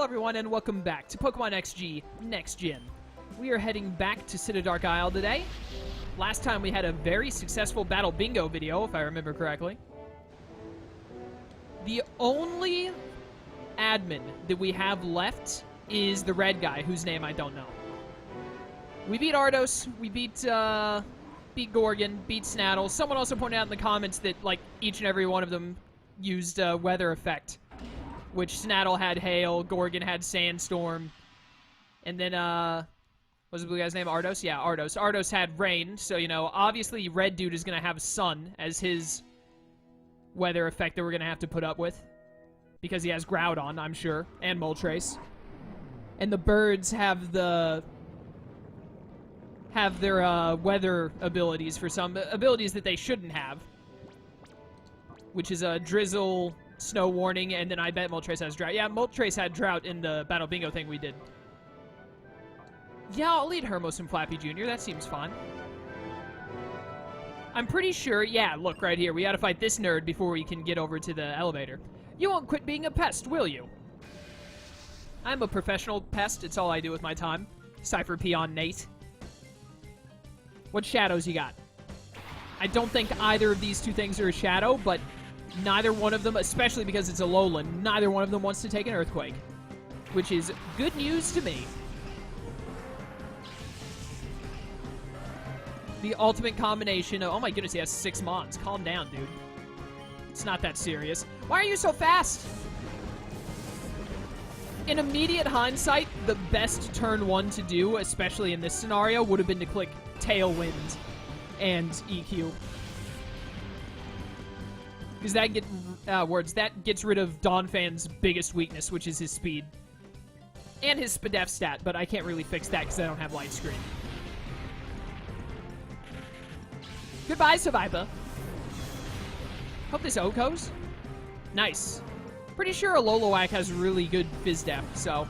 everyone, and welcome back to Pokemon XD Next Gen. We are heading back to Citadark Isle today. Last time we had a very successful Battle Bingo video, if I remember correctly. The only admin that we have left is the red guy, whose name I don't know. We beat Ardos, we beat Gorgon, beat Snaddle. Someone also pointed out in the comments that, like, each and every one of them used weather effect. Which Snaddle had hail, Gorgon had sandstorm, and then, what was the blue guy's name? Ardos? Yeah, Ardos. Ardos had rain, so, you know, obviously Red Dude is going to have sun as his weather effect that we're going to have to put up with. Because he has Groudon, I'm sure, and Moltres. And the birds have their weather abilities for some abilities that they shouldn't have. Which is a drizzle, snow warning, and then I bet Moltres has drought. Yeah, Moltres had drought in the Battle Bingo thing we did. Yeah, I'll lead Hermos and Flappy Jr. That seems fun. I'm pretty sure, yeah, look right here. We gotta fight this nerd before we can get over to the elevator. You won't quit being a pest, will you? I'm a professional pest. It's all I do with my time. Cypher Peon Nate. What shadows you got? I don't think either of these two things are a shadow, but neither one of them, especially because it's a lowland, neither one of them wants to take an earthquake. Which is good news to me. The ultimate combination of... Oh my goodness, he has 6 mons. Calm down, dude. It's not that serious. Why are you so fast? In immediate hindsight, the best turn 1 to do, especially in this scenario, would have been to click Tailwind and EQ. Because that gets rid of Donphan's biggest weakness, which is his speed. And his Spadef stat, but I can't really fix that because I don't have light screen. Goodbye, Survivor. Hope this Oko's. Nice. Pretty sure a Lolowak has really good Phys Def, so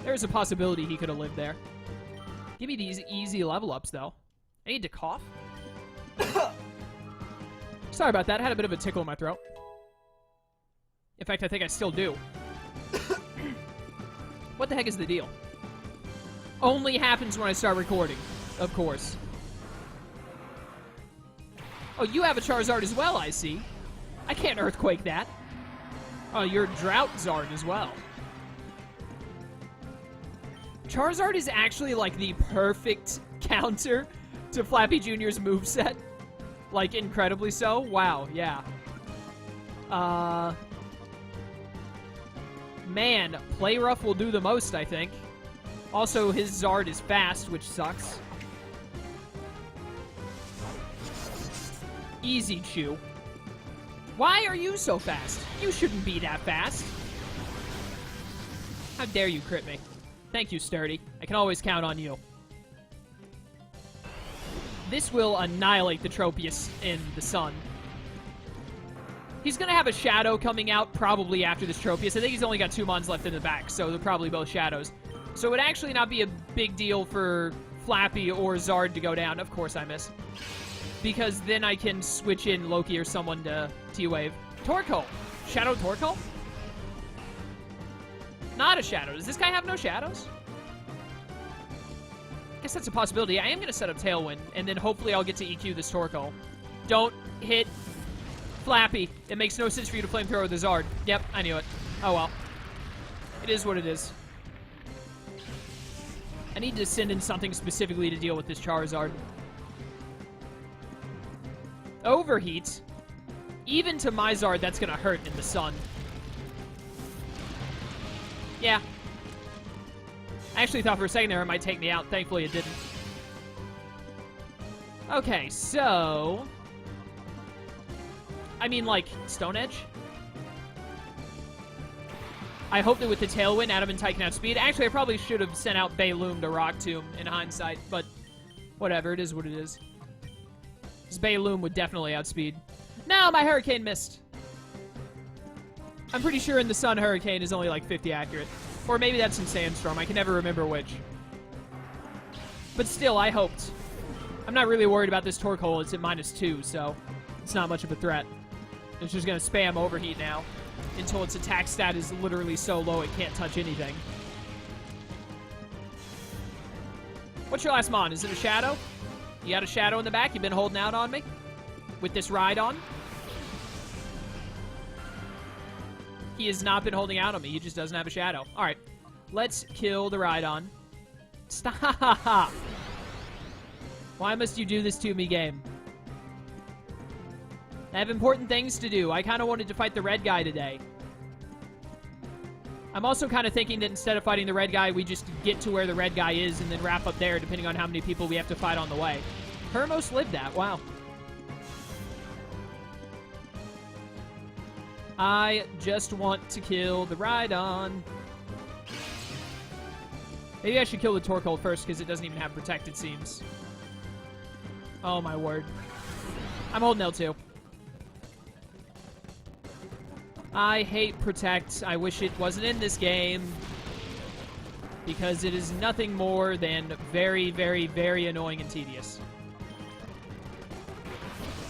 there's a possibility he could have lived there. Give me these easy level ups, though. I need to cough. Sorry about that. I had a bit of a tickle in my throat. In fact, I think I still do. What the heck is the deal? Only happens when I start recording, of course. Oh, you have a Charizard as well, I see. I can't Earthquake that. Oh, you're Drought Zard as well. Charizard is actually, like, the perfect counter to Flappy Jr.'s moveset. Like, incredibly so. Wow, yeah. Man, Play Rough will do the most, I think. Also, his Zard is fast, which sucks. Easy Chew. Why are you so fast? You shouldn't be that fast. How dare you crit me? Thank you, Sturdy. I can always count on you. This will annihilate the Tropius in the sun. He's going to have a Shadow coming out probably after this Tropius. I think he's only got 2 mons left in the back, so they're probably both Shadows. So it would actually not be a big deal for Flappy or Zard to go down. Of course I miss. Because then I can switch in Loki or someone to T-Wave. Torkoal. Shadow Torkoal? Not a Shadow. Does this guy have no Shadows? I guess that's a possibility. I am going to set up Tailwind, and then hopefully I'll get to EQ this Torkoal. Don't hit Flappy. It makes no sense for you to Flamethrower the Zard. Yep, I knew it. Oh well. It is what it is. I need to send in something specifically to deal with this Charizard. Overheat. Even to my Zard, that's going to hurt in the sun. Yeah. I actually thought for a second there it might take me out. Thankfully, it didn't. Okay, so... I mean, like, Stone Edge? I hope that with the Tailwind, Adamantite can outspeed. Actually, I probably should have sent out Bayloom to Rock Tomb in hindsight, but whatever. It is what it is. Because Bayloom would definitely outspeed. No, my Hurricane missed. I'm pretty sure in the sun, Hurricane is only like 50 accurate. Or maybe that's in Sandstorm. I can never remember which. But still, I hoped. I'm not really worried about this Torkoal. It's at -2, so it's not much of a threat. It's just going to spam Overheat now until its attack stat is literally so low it can't touch anything. What's your last mon? Is it a shadow? You got a shadow in the back? You've been holding out on me? With this ride on? He has not been holding out on me. He just doesn't have a shadow. Alright. Let's kill the ride on. Stop! Why must you do this to me, game? I have important things to do. I kind of wanted to fight the red guy today. I'm also kind of thinking that instead of fighting the red guy, we just get to where the red guy is and then wrap up there, depending on how many people we have to fight on the way. Hermos lived that. Wow. I just want to kill the Rhydon. Maybe I should kill the Torkoal first, because it doesn't even have Protect, it seems. Oh, my word. I'm holding L2. I hate Protect. I wish it wasn't in this game. Because it is nothing more than very, very, very annoying and tedious.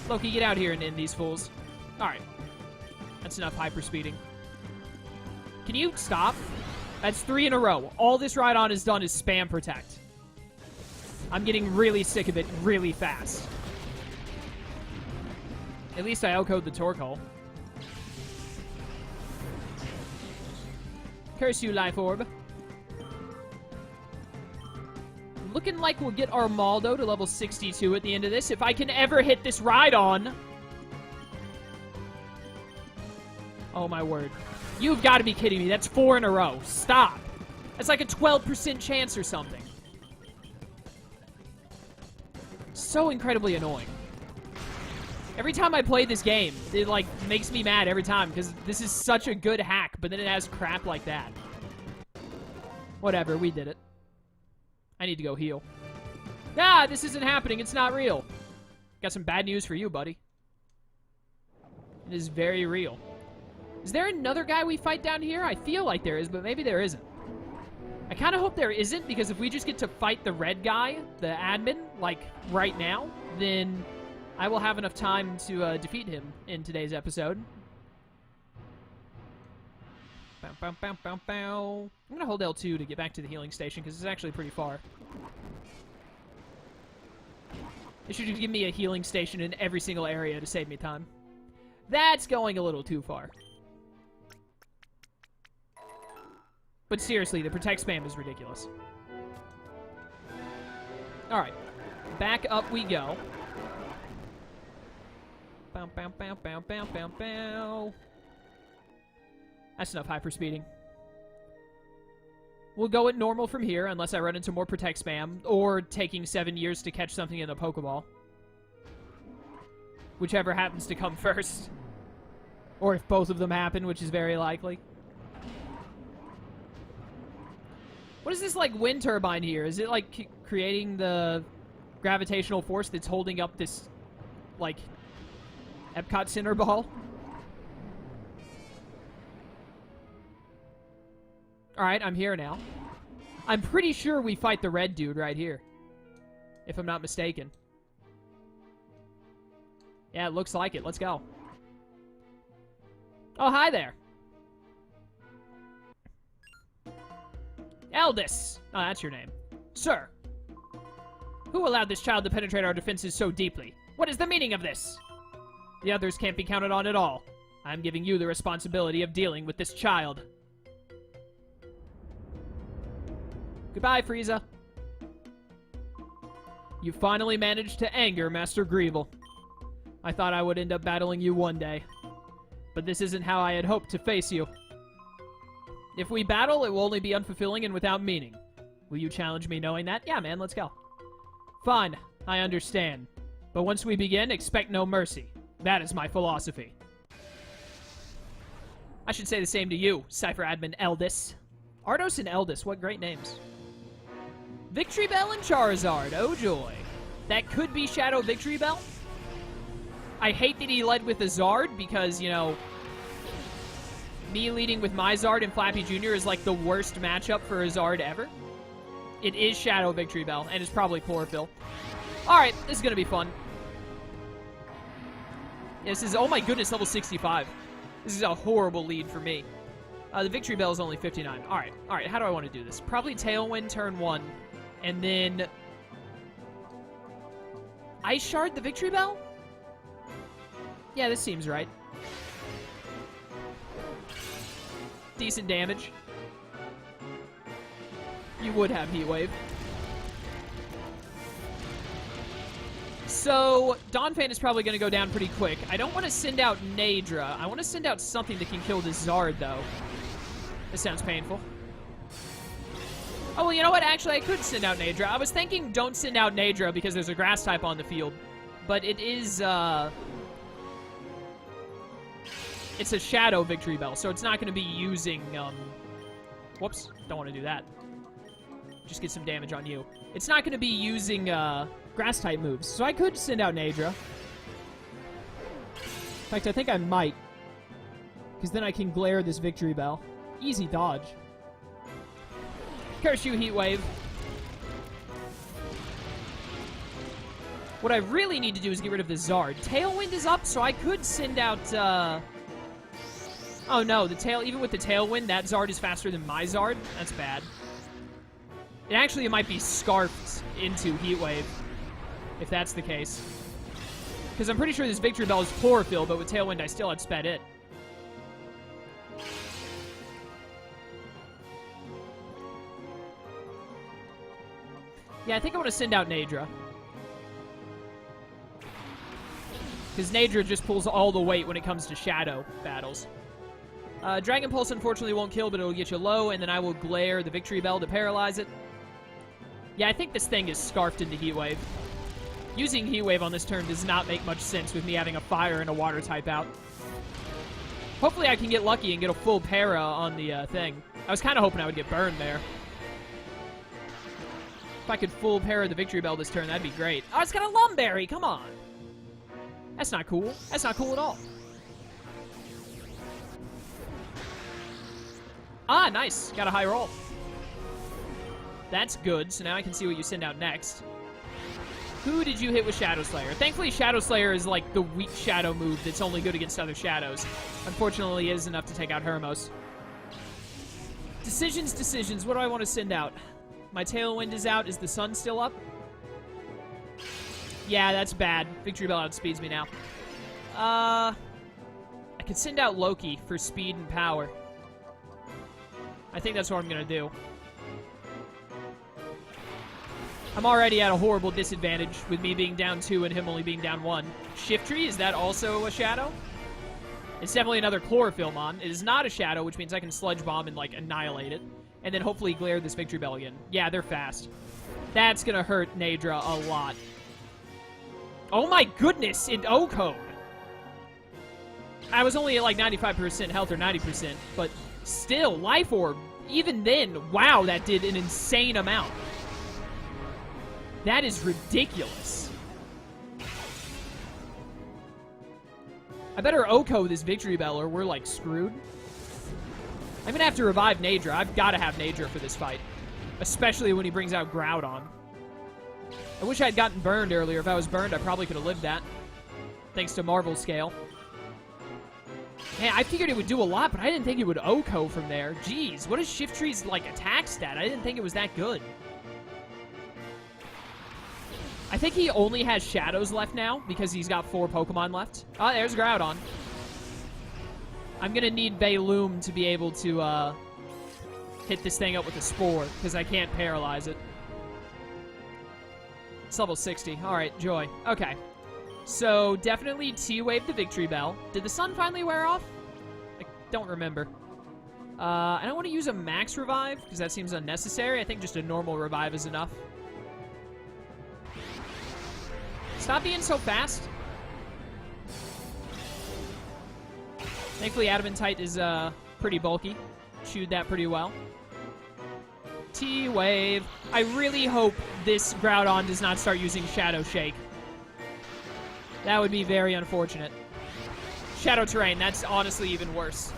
Loki, get out here and end these fools. Alright. That's enough hyperspeeding. Can you stop? That's 3 in a row. All this Rhydon has done is spam Protect. I'm getting really sick of it really fast. At least I outcode the Torkoal. Curse you, Life Orb. Looking like we'll get Armaldo to level 62 at the end of this. If I can ever hit this Rhydon. Oh, my word. You've got to be kidding me. That's 4 in a row. Stop. That's like a 12% chance or something. So incredibly annoying. Every time I play this game, it, like, makes me mad every time, because this is such a good hack, but then it has crap like that. Whatever, we did it. I need to go heal. Ah, this isn't happening. It's not real. Got some bad news for you, buddy. It is very real. Is there another guy we fight down here? I feel like there is, but maybe there isn't. I kind of hope there isn't, because if we just get to fight the red guy, the admin, like, right now, then I will have enough time to defeat him in today's episode. Bow, bow, bow, bow, bow. I'm going to hold L2 to get back to the healing station, because it's actually pretty far. It should just give me a healing station in every single area to save me time. That's going a little too far. But seriously, the Protect spam is ridiculous. Alright. Back up we go. Bow, bow, bow, bow, bow, bow, bow. That's enough hyperspeeding. We'll go at normal from here, unless I run into more Protect spam, or taking 7 years to catch something in a Pokeball. Whichever happens to come first. Or if both of them happen, which is very likely. What is this, like, wind turbine here? Is it, like, creating the gravitational force that's holding up this, like, Epcot Center ball? Alright, I'm here now. I'm pretty sure we fight the red dude right here. If I'm not mistaken. Yeah, it looks like it. Let's go. Oh, hi there. Eldes! Oh, that's your name. Sir. Who allowed this child to penetrate our defenses so deeply? What is the meaning of this? The others can't be counted on at all. I'm giving you the responsibility of dealing with this child. Goodbye, Frieza. You finally managed to anger Master Greevil. I thought I would end up battling you one day. But this isn't how I had hoped to face you. If we battle, it will only be unfulfilling and without meaning. Will you challenge me knowing that? Yeah, man, let's go. Fine, I understand. But once we begin, expect no mercy. That is my philosophy. I should say the same to you, Cypher Admin Eldes. Ardos and Eldes, what great names. Victory Bell and Charizard, oh joy. That could be Shadow Victory Bell. I hate that he led with a Zard because, you know, me leading with my Zard and Flappy Jr. is like the worst matchup for a Zard ever. It is Shadow Victory Bell, and it's probably Chlorophyll. Alright, this is going to be fun. Yeah, this is, oh my goodness, level 65. This is a horrible lead for me. The Victory Bell is only 59. Alright, how do I want to do this? Probably Tailwind turn 1, and then Ice Shard the Victory Bell? Yeah, this seems right. Decent damage. You would have Heat Wave. So, Donphan is probably going to go down pretty quick. I don't want to send out Nadra. I want to send out something that can kill this Zard, though. This sounds painful. Oh, well, you know what? Actually, I could send out Nadra. I was thinking don't send out Nadra because there's a grass type on the field. But it is, it's a Shadow Victory Bell, so it's not going to be using, whoops. Don't want to do that. Just get some damage on you. It's not going to be using, grass-type moves, so I could send out Nadra. In fact, I think I might. Because then I can glare this Victory Bell. Easy dodge. Curse you, Heat Wave. What I really need to do is get rid of the Zard. Tailwind is up, so I could send out, oh no, even with the Tailwind, that Zard is faster than my Zard. That's bad. It might be scarfed into Heat Wave, if that's the case. Because I'm pretty sure this Victory Bell is Chlorophyll, but with Tailwind I still outsped it. Yeah, I think I want to send out Nadra. Because Nadra just pulls all the weight when it comes to Shadow battles. Dragon Pulse unfortunately won't kill, but it'll get you low, and then I will glare the Victory Bell to paralyze it. Yeah, I think this thing is scarfed into Heat Wave. Using Heat Wave on this turn does not make much sense with me having a Fire and a Water type out. Hopefully I can get lucky and get a full para on the thing. I was kind of hoping I would get burned there. If I could full para the Victory Bell this turn, that'd be great. Oh, it's got a Lumberry! Come on! That's not cool. That's not cool at all. Ah, nice. Got a high roll. That's good, so now I can see what you send out next. Who did you hit with Shadow Slayer? Thankfully, Shadow Slayer is like the weak Shadow move that's only good against other Shadows. Unfortunately, it is enough to take out Hermos. Decisions, decisions. What do I want to send out? My Tailwind is out. Is the sun still up? Yeah, that's bad. Victory Bell outspeeds me now. I could send out Loki for speed and power. I think that's what I'm going to do. I'm already at a horrible disadvantage with me being down 2 and him only being down 1. Shiftry, is that also a Shadow? It's definitely another Chlorophyll Mon. It is not a Shadow, which means I can Sludge Bomb and, like, annihilate it. And then hopefully glare this Victory Bell again. Yeah, they're fast. That's gonna hurt Nadra a lot. Oh my goodness, in O-Code! I was only at, like, 95% health or 90%, but still, Life Orb, even then, wow, that did an insane amount. That is ridiculous. I better Oko this Victory Bell or we're, like, screwed. I'm gonna have to revive Nadra. I've gotta have Nadra for this fight. Especially when he brings out Groudon. I wish I'd gotten burned earlier. If I was burned, I probably could have lived that. Thanks to Marvel Scale. Man, I figured it would do a lot, but I didn't think it would Oko from there. Jeez, what is Shifttree's, like, attack stat? I didn't think it was that good. I think he only has Shadows left now because he's got 4 Pokemon left. Oh, there's Groudon. I'm going to need Bayloom to be able to hit this thing up with a Spore because I can't paralyze it. It's level 60. All right, Joy. Okay. So, definitely T-Wave the Victory Bell. Did the sun finally wear off? I don't remember. I don't want to use a max revive because that seems unnecessary. I think just a normal revive is enough. Stop being so fast. Thankfully, Adamantite is pretty bulky. Chewed that pretty well. T-Wave. I really hope this Groudon does not start using Shadow Shake. That would be very unfortunate. Shadow Terrain, that's honestly even worse.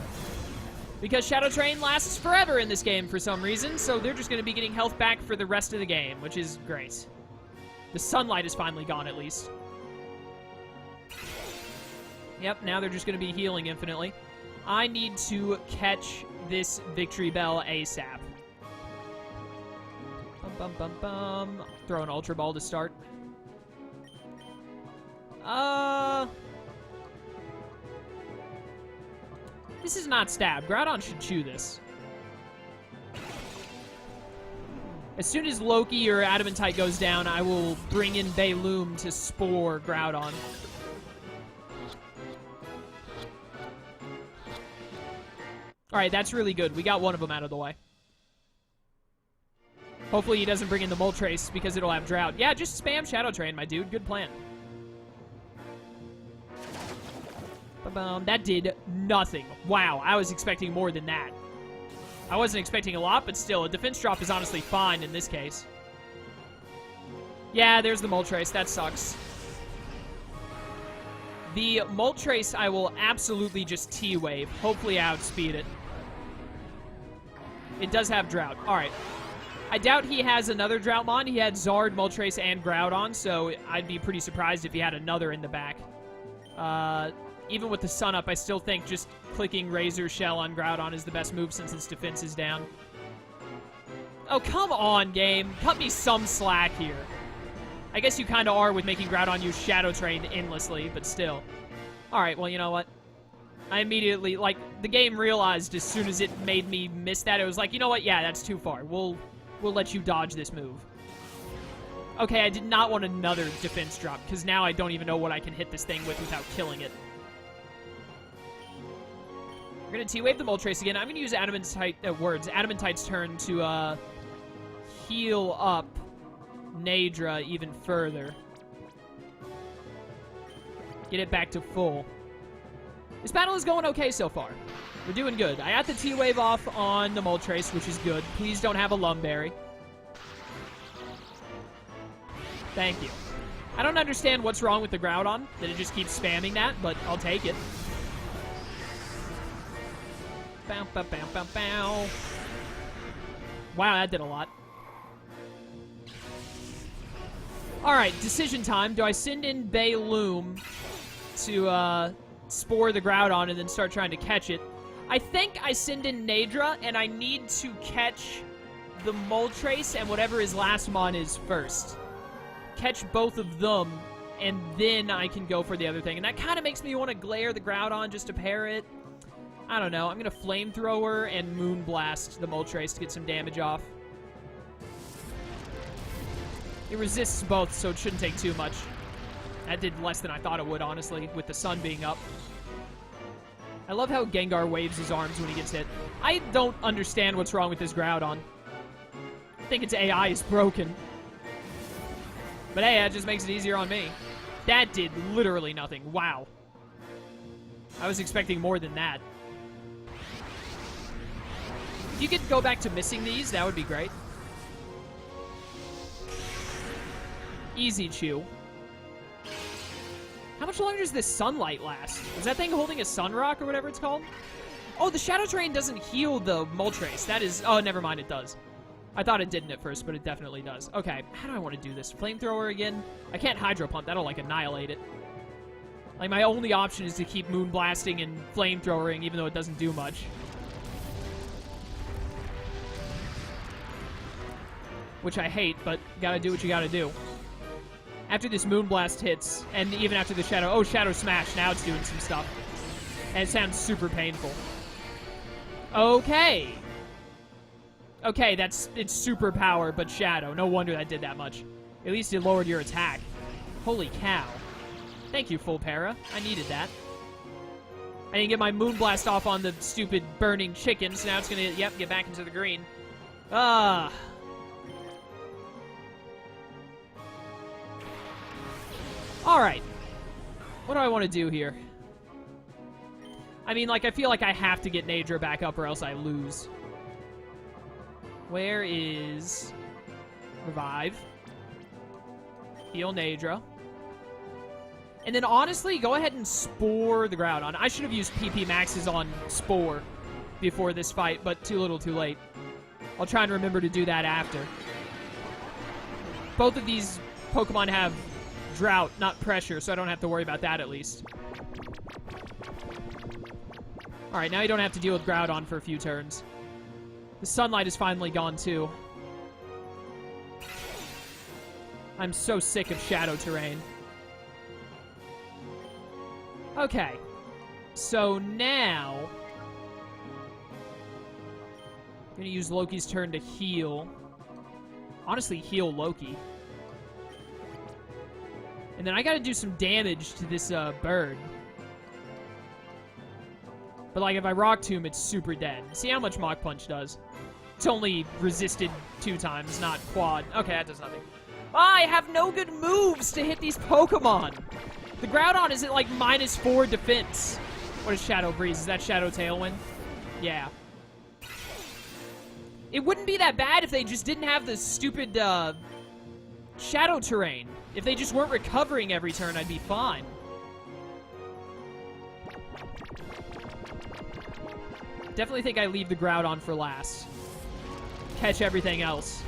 Because Shadow Terrain lasts forever in this game for some reason, so they're just going to be getting health back for the rest of the game, which is great. The sunlight is finally gone, at least. Yep, now they're just going to be healing infinitely. I need to catch this Victory Bell ASAP. Bum, bum, bum, bum. Throw an Ultra Ball to start. This is not stab. Groudon should chew this. As soon as Loki or Adamantite goes down, I will bring in Bayloom to Spore Groudon. Alright, that's really good. We got one of them out of the way. Hopefully he doesn't bring in the Moltres because it'll have Drought. Yeah, just spam Shadow Train, my dude. Good plan. Ba-bum. That did nothing. Wow, I was expecting more than that. I wasn't expecting a lot, but still, a defense drop is honestly fine in this case. Yeah, there's the Moltres. That sucks. The Moltres I will absolutely just T-Wave. Hopefully outspeed it. It does have Drought. Alright. I doubt he has another Droughtmon. He had Zard, Moltres, and Groudon, so I'd be pretty surprised if he had another in the back. Even with the sun up, I still think just clicking Razor Shell on Groudon is the best move since its defense is down. Oh, come on, game. Cut me some slack here. I guess you kind of are with making Groudon use Shadow Train endlessly, but still. Alright, well, you know what? I immediately, like, the game realized as soon as it made me miss that, it was like, you know what? Yeah, that's too far. We'll let you dodge this move. Okay, I did not want another defense drop, because now I don't even know what I can hit this thing with without killing it. We're going to T-Wave the Moltres again. I'm going to use Adamantite's turn to heal up Nadra even further. Get it back to full. This battle is going okay so far. We're doing good. I got the T-Wave off on the Moltres, which is good. Please don't have a Lumberry. Thank you. I don't understand what's wrong with the Groudon, that it just keeps spamming that, but I'll take it. Bow, bow, bow, bow, bow. Wow, that did a lot. Alright, decision time. Do I send in Bayloom to Spore the Groudon and then start trying to catch it? I think I send in Nadra, and I need to catch the Moltres and whatever his last mon is first. Catch both of them, and then I can go for the other thing. And that kind of makes me want to glare the Groudon just to pair it. I don't know. I'm going to Flamethrower and Moonblast the Moltres to get some damage off. It resists both, so it shouldn't take too much. That did less than I thought it would, honestly, with the sun being up. I love how Gengar waves his arms when he gets hit. I don't understand what's wrong with this Groudon. I think its AI is broken. But hey, that just makes it easier on me. That did literally nothing. Wow. I was expecting more than that. If you could go back to missing these, that would be great. Easy Chew. How much longer does this sunlight last? Is that thing holding a sun rock or whatever it's called? Oh, the Shadow Train doesn't heal the Moltres. That is... Oh, never mind, it does. I thought it didn't at first, but it definitely does. Okay, how do I want to do this? Flamethrower again? I can't Hydro Pump. That'll, like, annihilate it. Like, my only option is to keep Moonblasting and Flamethrowering, even though it doesn't do much. Which I hate, but gotta do what you gotta do. After this Moonblast hits, and even after the Shadow... Oh, Shadow Smash. Now it's doing some stuff. And it sounds super painful. Okay. Okay, it's super power, but Shadow. No wonder that did that much. At least it lowered your attack. Holy cow. Thank you, Full Para. I needed that. I didn't get my Moonblast off on the stupid burning chicken, so now it's gonna, yep, get back into the green. Ah. Alright. What do I want to do here? I mean, like, I feel like I have to get Nadra back up or else I lose. Where is... Revive. Heal Nadra. And then, honestly, go ahead and Spore the Groudon. I should have used PP Maxes on Spore before this fight, but too little too late. I'll try and remember to do that after. Both of these Pokemon have Drought, not Pressure, so I don't have to worry about that at least. Alright, now you don't have to deal with Groudon for a few turns. The sunlight is finally gone, too. I'm so sick of Shadow Terrain. Okay. So now... I'm gonna use Loki's turn to heal. Honestly, heal Loki. And then I gotta do some damage to this bird. But like if I Rock Tomb, it's super dead. See how much Mach Punch does. It's only resisted 2 times, not quad. Okay, that does nothing. I have no good moves to hit these Pokemon. The Groudon is at like -4 defense. What is Shadow Breeze? Is that Shadow Tailwind? Yeah. It wouldn't be that bad if they just didn't have the stupid shadow terrain. If they just weren't recovering every turn, I'd be fine. Definitely think I leave the Groudon for last. Catch everything else.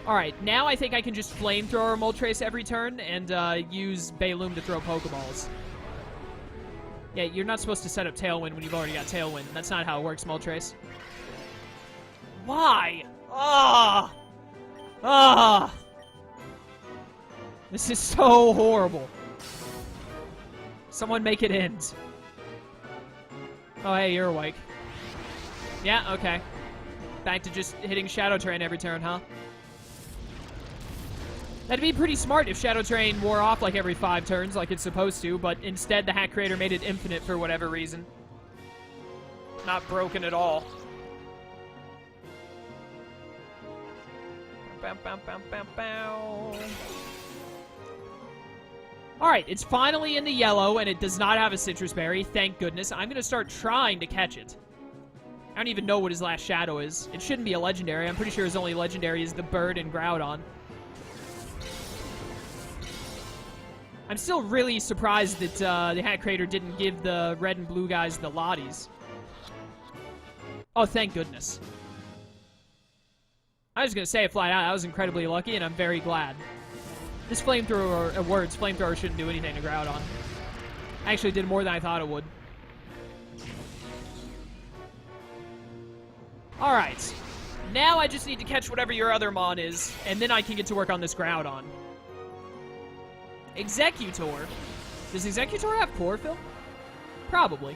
Alright, now I think I can just Flamethrower Moltres every turn and use Baloom to throw Pokeballs. Yeah, you're not supposed to set up Tailwind when you've already got Tailwind. That's not how it works, Moltres. Why? Ah! Ah! This is so horrible. Someone make it end. Oh, hey, you're awake. Yeah, okay. Back to just hitting Shadow Terrain every turn, huh? That'd be pretty smart if Shadow Terrain wore off like every 5 turns like it's supposed to, but instead the hack creator made it infinite for whatever reason. Not broken at all. Alright, it's finally in the yellow, and it does not have a Citrus Berry, thank goodness. I'm gonna start trying to catch it. I don't even know what his last shadow is. It shouldn't be a legendary. I'm pretty sure his only legendary is the bird and Groudon. I'm still really surprised that the hack creator didn't give the red and blue guys the Lotties. Oh, thank goodness. I was going to say it flat out. I was incredibly lucky, and I'm very glad. This flamethrower shouldn't do anything to Groudon. Actually did more than I thought it would. Alright. Now I just need to catch whatever your other mon is, and then I can get to work on this Groudon. Executor. Does Executor have Chlorophyll? Probably.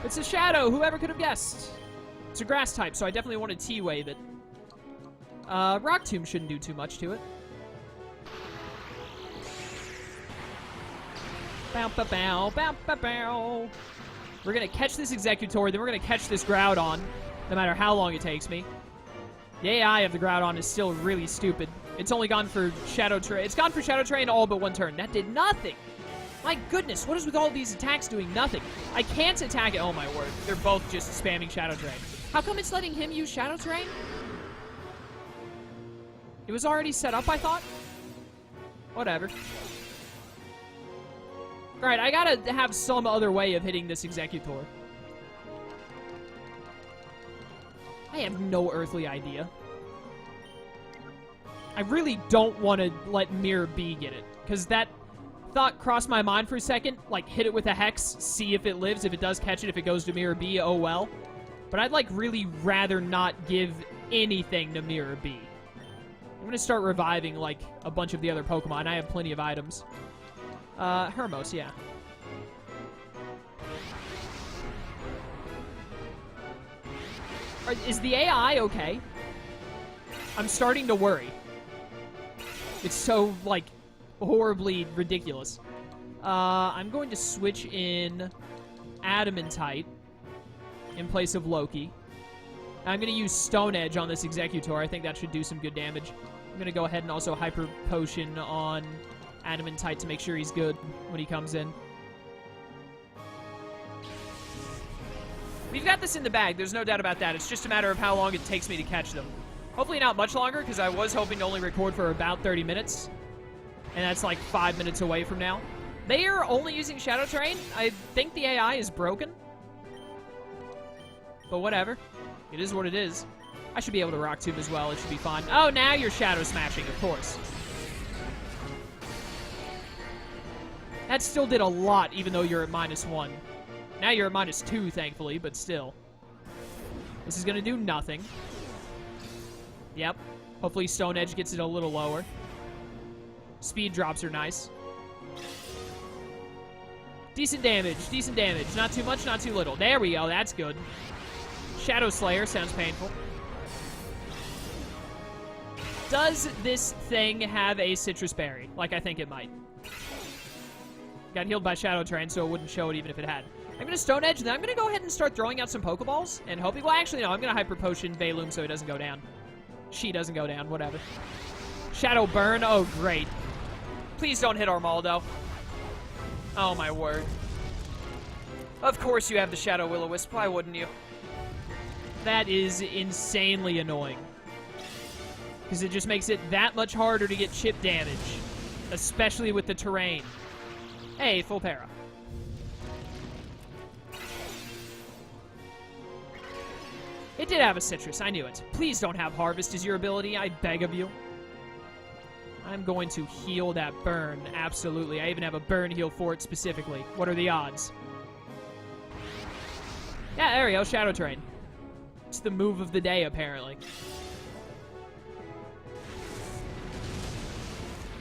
It's a Shadow. Whoever could have guessed? It's a grass type, so I definitely want to T-Wave it. Rock Tomb shouldn't do too much to it. Bow, bow, bow, bow, bow, bow. We're going to catch this Executor, then we're going to catch this Groudon, no matter how long it takes me. The AI of the Groudon is still really stupid. It's only gone for Shadow Terrain. It's gone for Shadow Terrain all but 1 turn. That did nothing. My goodness, what is with all these attacks doing nothing? I can't attack it. Oh, my word. They're both just spamming Shadow Terrain. How come it's letting him use Shadow Terrain? It was already set up, I thought. Whatever. Alright, I gotta have some other way of hitting this Executor. I have no earthly idea. I really don't want to let Mirror B get it, because that thought crossed my mind for a second. Like, hit it with a Hex, see if it lives. If it does catch it, if it goes to Mirror B, oh well. But I'd, like, really rather not give anything to Mirror B. I'm going to start reviving, like, a bunch of the other Pokemon. I have plenty of items. Hermos, yeah. Is the AI okay? I'm starting to worry. It's so, like, horribly ridiculous. I'm going to switch in Adamantite in place of Loki. I'm going to use Stone Edge on this Executor. I think that should do some good damage. I'm going to go ahead and also Hyper Potion on Adamantite to make sure he's good when he comes in. We've got this in the bag. There's no doubt about that. It's just a matter of how long it takes me to catch them. Hopefully not much longer, because I was hoping to only record for about 30 minutes. And that's like 5 minutes away from now. They are only using Shadow Terrain. I think the AI is broken. But whatever. It is what it is. I should be able to Rock Tomb as well. It should be fine. Oh, now you're Shadow Smashing, of course. That still did a lot, even though you're at -1. Now you're at -2, thankfully, but still. This is going to do nothing. Yep. Hopefully Stone Edge gets it a little lower. Speed drops are nice. Decent damage, decent damage. Not too much, not too little. There we go, that's good. Shadow Slayer sounds painful. Does this thing have a Citrus Berry? Like I think it might. Got healed by Shadow Train, so it wouldn't show it even if it had. I'm going to Stone Edge, then I'm going to go ahead and start throwing out some Pokeballs, and hoping... Well, actually, no, I'm going to Hyper Potion Veiloom so it doesn't go down. She doesn't go down, whatever. Shadow Burn, oh, great. Please don't hit Armaldo. Oh, my word. Of course you have the Shadow Will-O-Wisp, why wouldn't you? That is insanely annoying. Because it just makes it that much harder to get chip damage. Especially with the terrain. Hey, full para. It did have a Citrus, I knew it. Please don't have Harvest as your ability, I beg of you. I'm going to heal that burn, absolutely. I even have a burn heal for it specifically. What are the odds? Yeah, there we go, Shadow Train. It's the move of the day, apparently.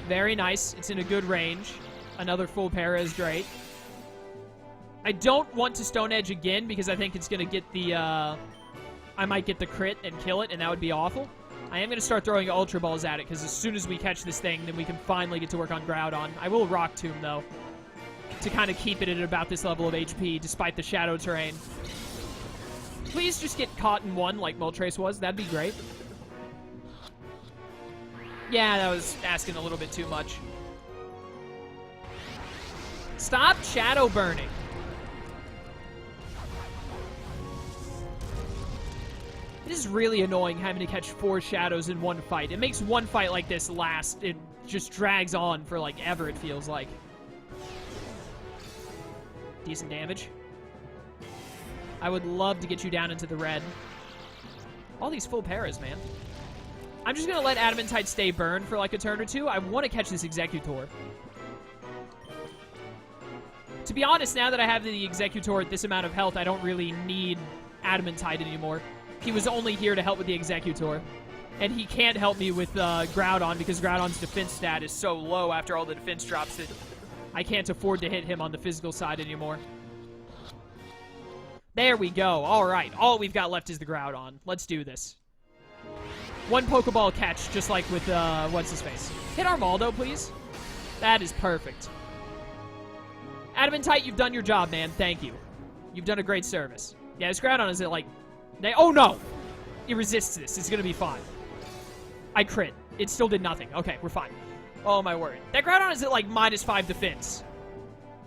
Very nice. It's in a good range. Another full para is great. I don't want to Stone Edge again because I think it's going to get the... I might get the crit and kill it, and that would be awful. I am going to start throwing Ultra Balls at it, because as soon as we catch this thing, then we can finally get to work on Groudon. I will Rock Tomb, though, to kind of keep it at about this level of HP, despite the Shadow Terrain. Please just get caught in one, like Moltres was. That'd be great. Yeah, that was asking a little bit too much. Stop Shadow Burning. It is really annoying having to catch 4 shadows in one fight. It makes one fight like this last. It just drags on for like ever, it feels like. Decent damage. I would love to get you down into the red. All these full paras, man. I'm just going to let Adamantite stay burned for like a turn or two. I want to catch this Executor. To be honest, now that I have the Executor at this amount of health, I don't really need Adamantite anymore. He was only here to help with the Executor. And he can't help me with Groudon because Groudon's defense stat is so low after all the defense drops that I can't afford to hit him on the physical side anymore. There we go. All right. All we've got left is the Groudon. Let's do this. One Pokeball catch, just like with, what's-his-face. Hit Armaldo, please. That is perfect. Adamantite, you've done your job, man. Thank you. You've done a great service. Yeah, this Groudon is at, like... Oh, no! It resists this. It's gonna be fine. I crit. It still did nothing. Okay, we're fine. Oh, my word. That Groudon is at, like, -5 defense.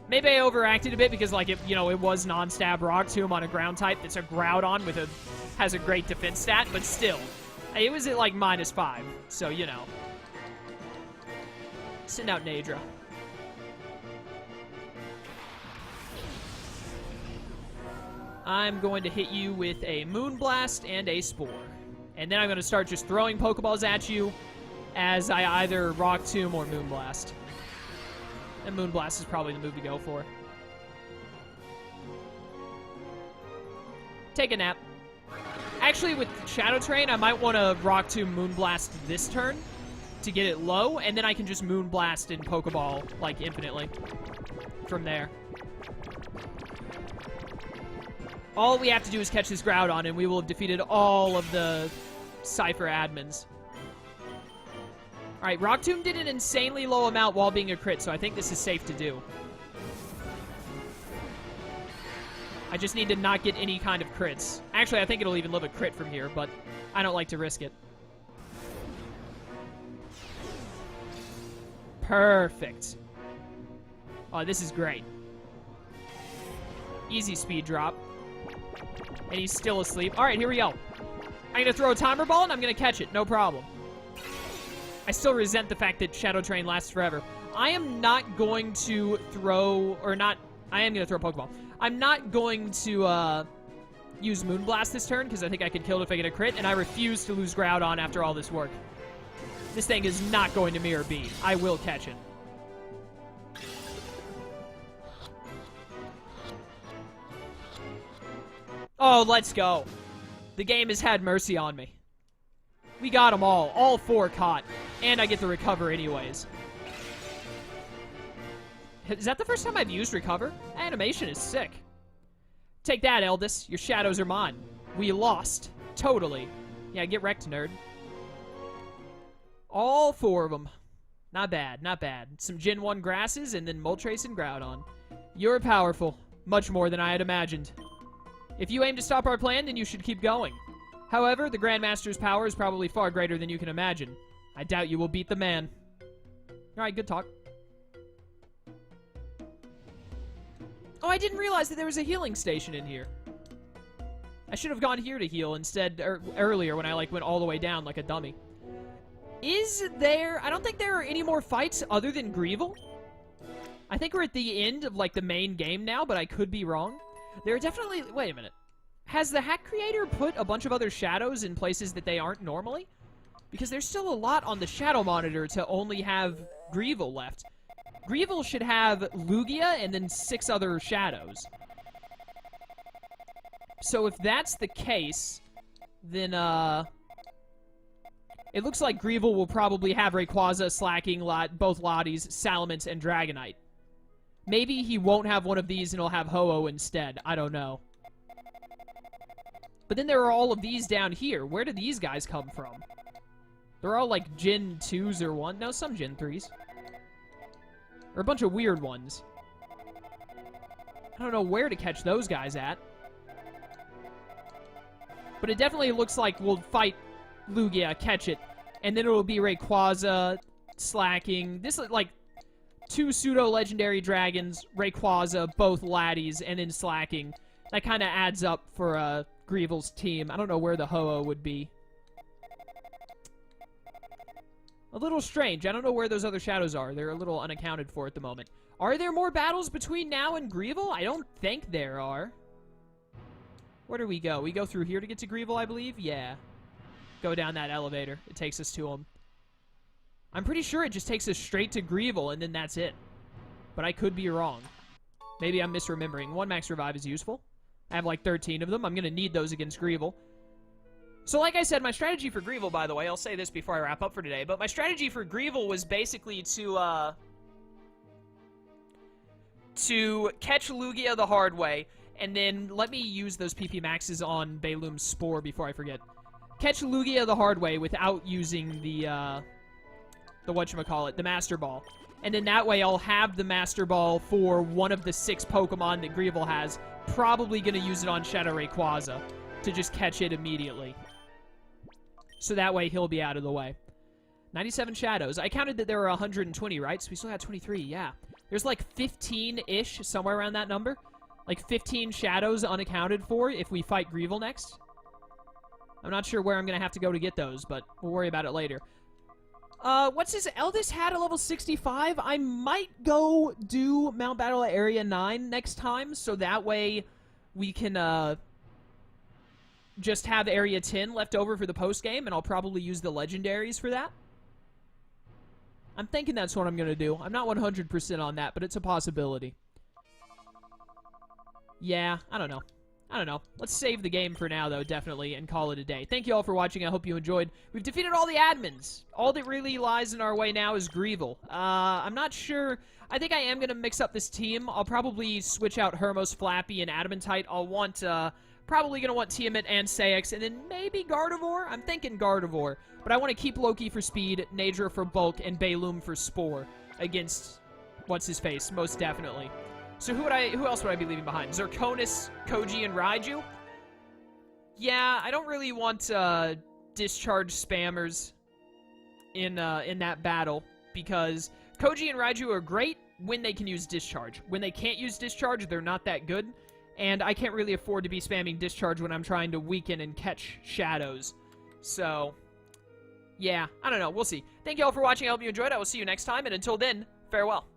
Maybe I overacted a bit because, like, it was non-stab Rock Tomb on a ground type that's a Groudon with has a great defense stat, but still. It was at, like, -5. So, you know. Send out Nadra. I'm going to hit you with a Moonblast and a Spore. And then I'm going to start just throwing Pokeballs at you as I either Rock Tomb or Moonblast. And Moonblast is probably the move to go for. Take a nap. Actually, with Shadow Train, I might want to Rock Tomb Moonblast this turn to get it low, and then I can just Moonblast in Pokeball, like, infinitely from there. All we have to do is catch this Groudon, and we will have defeated all of the Cypher admins. Alright, Rock Tomb did an insanely low amount while being a crit, so I think this is safe to do. I just need to not get any kind of crits. Actually, I think it'll even live a crit from here, but I don't like to risk it. Perfect. Oh, this is great. Easy speed drop. And he's still asleep. All right, here we go. I'm going to throw a Timer Ball, and I'm going to catch it. No problem. I still resent the fact that Shadow Train lasts forever. I am not going to throw... Or not... I am going to throw a Pokeball. I'm not going to use Moonblast this turn, because I think I can kill it if I get a crit, and I refuse to lose Groudon after all this work. This thing is not going to Mirror Beam. I will catch it. Oh, let's go. The game has had mercy on me. We got them all. All 4 caught. And I get the recover anyways. Is that the first time I've used recover? Animation is sick. Take that, Eldes. Your shadows are mine. We lost. Totally. Yeah, get wrecked, nerd. All 4 of them. Not bad, not bad. Some Gen 1 grasses and then Moltres and Groudon. You're powerful. Much more than I had imagined. If you aim to stop our plan, then you should keep going. However, the Grandmaster's power is probably far greater than you can imagine. I doubt you will beat the man. Alright, good talk. Oh, I didn't realize that there was a healing station in here. I should have gone here to heal instead, earlier when I, like, went all the way down like a dummy. Is there... I don't think there are any more fights other than Greevil. I think we're at the end of, like, the main game now, but I could be wrong. There are definitely... Wait a minute. Has the hack creator put a bunch of other shadows in places that they aren't normally? Because there's still a lot on the shadow monitor to only have Greevil left. Greevil should have Lugia and then 6 other shadows. So if that's the case, then, it looks like Greevil will probably have Rayquaza, Slacking, both Lotties, Salamence, and Dragonite. Maybe he won't have one of these and he'll have Ho-Oh instead. I don't know. But then there are all of these down here. Where do these guys come from? They're all like Gen 2s or 1. No, some Gen 3s. Or a bunch of weird ones. I don't know where to catch those guys at. But it definitely looks like we'll fight Lugia, catch it, and then it will be Rayquaza, Slacking. This is like 2 pseudo-legendary dragons, Rayquaza, both laddies, and then Slacking. That kind of adds up for Greevil's team. I don't know where the Ho-Oh would be. A little strange. I don't know where those other shadows are. They're a little unaccounted for at the moment. Are there more battles between now and Greevil? I don't think there are. Where do we go? We go through here to get to Greevil, I believe? Yeah. Go down that elevator. It takes us to him. I'm pretty sure it just takes us straight to Greevil, and then that's it. But I could be wrong. Maybe I'm misremembering. 1 max revive is useful. I have like 13 of them. I'm going to need those against Greevil. So like I said, my strategy for Greevil, by the way, I'll say this before I wrap up for today, but my strategy for Greevil was basically to catch Lugia the hard way, and then let me use those PP maxes on Balloom's Spore before I forget. Catch Lugia the hard way without using the whatchamacallit, the Master Ball. And then that way I'll have the Master Ball for one of the 6 Pokemon that Greevil has. Probably going to use it on Shadow Rayquaza to just catch it immediately. So that way he'll be out of the way. 97 shadows. I counted that there were 120, right? So we still got 23, yeah. There's like 15-ish, somewhere around that number. Like 15 shadows unaccounted for if we fight Greevil next. I'm not sure where I'm going to have to go to get those, but we'll worry about it later. What's his Eldest hat at level 65? I might go do Mount Battle at Area 9 next time, so that way we can, just have Area 10 left over for the post-game, and I'll probably use the legendaries for that. I'm thinking that's what I'm going to do. I'm not 100% on that, but it's a possibility. Yeah, I don't know. I don't know. Let's save the game for now, though, definitely, and call it a day. Thank you all for watching. I hope you enjoyed. We've defeated all the admins. All that really lies in our way now is Greevil. I'm not sure. I think I am going to mix up this team. I'll probably switch out Hermos, Flappy, and Adamantite. I'll want, probably going to want Tiamat and Saix, and then maybe Gardevoir? I'm thinking Gardevoir. But I want to keep Loki for speed, Nadra for bulk, and Balloom for Spore against what's-his-face, most definitely. So who else would I be leaving behind? Zirconis, Koji, and Raiju? Yeah, I don't really want discharge spammers in that battle, because Koji and Raiju are great when they can use discharge. When they can't use discharge, they're not that good, and I can't really afford to be spamming discharge when I'm trying to weaken and catch shadows. So, yeah, I don't know. We'll see. Thank you all for watching. I hope you enjoyed. I will see you next time, and until then, farewell.